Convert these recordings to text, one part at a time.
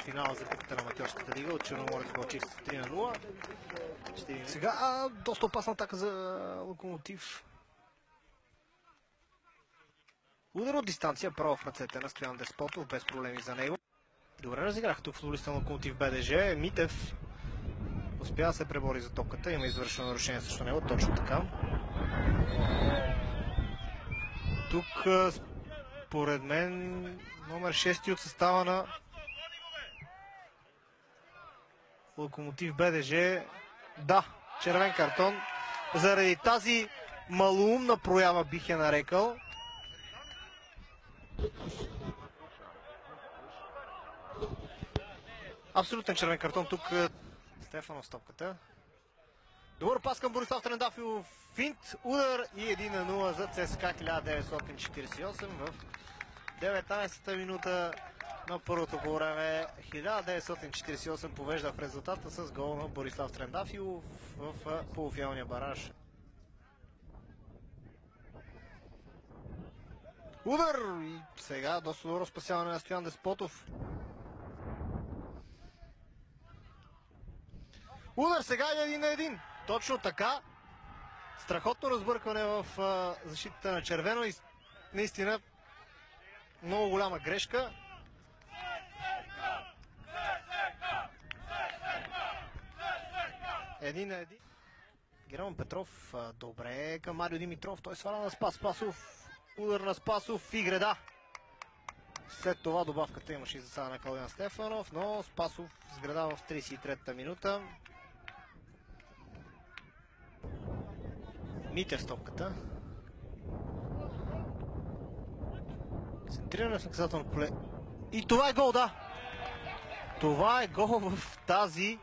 финала за Купата на Аматьорската лига от Черноморец Балчик 3-0. Сега доста опасна атака за Локомотив. Удар от дистанция, право в ръцете на Стоян Деспотов, без проблеми за него. Добре разиграха тук футболиста на Локомотив БДЖ. Митев успя да се пребори за топката. Има извършено нарушение срещу него, точно така. Тук, според мен, номер 6 от състава на Локомотив БДЖ. Да, червен картон. Заради тази малоумна проява, бих я нарекал. Абсолютен червен картон тук. Стефанов с топката. Добър пас към Борислав Трендафилов. Финт, удар и 1-0 за ЦСКА 1948 в 19-та минута на първото по време. 1948 повежда в резултата с гол на Борислав Трендафилов в полуфиналния бараж. Удар! И сега доста добро спасяване на Стоян Деспотов. Удар сега е 1-1. Точно така. Страхотно разбъркване в защитата на червено и наистина много голяма грешка. Един на един. Герман Петров добре към Марио Димитров. Той сваля на Спас Спасов. Удар на Спасов и греда. След това добавката имаше и засада на Калуян Стефанов, но Спасов сгреда в 33-та минута. Митев с топката. Центриране в наказателно поле. И това е гол, да! Това е гол в тази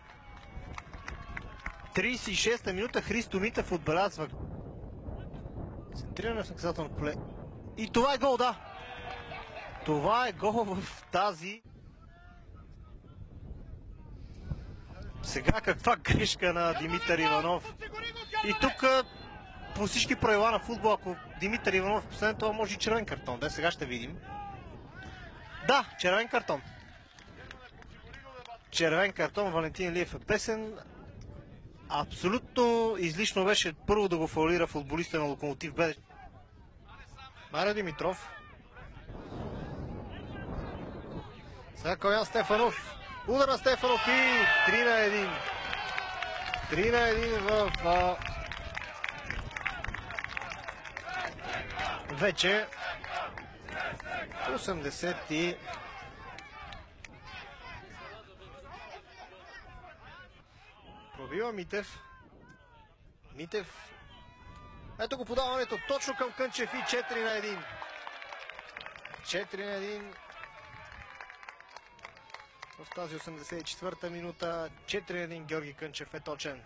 36-та минута. Христо Митев отбелязва. Центриране в наказателно поле. И това е гол, да! Това е гол в тази. Сега каква грешка на Димитър Иванов. И тук по всички правила на футбол, ако Димитър Иванов последен, това може и червен картон. Да, сега ще видим. Да, червен картон. Червен картон, Валентин Илиев е песен. Абсолютно излишно беше първо да го фаулира футболиста на Локомотив БДЖ. Марио Димитров. Сега Калуян Стефанов. Удар на Стефанов и 3-1. 3-1 в вече 80 и пробива Митев. Митев. Ето го подаването точно към Кънчев и 4-1. 4-1. В тази 84-та минута 4-1 Георги Кънчев е точен.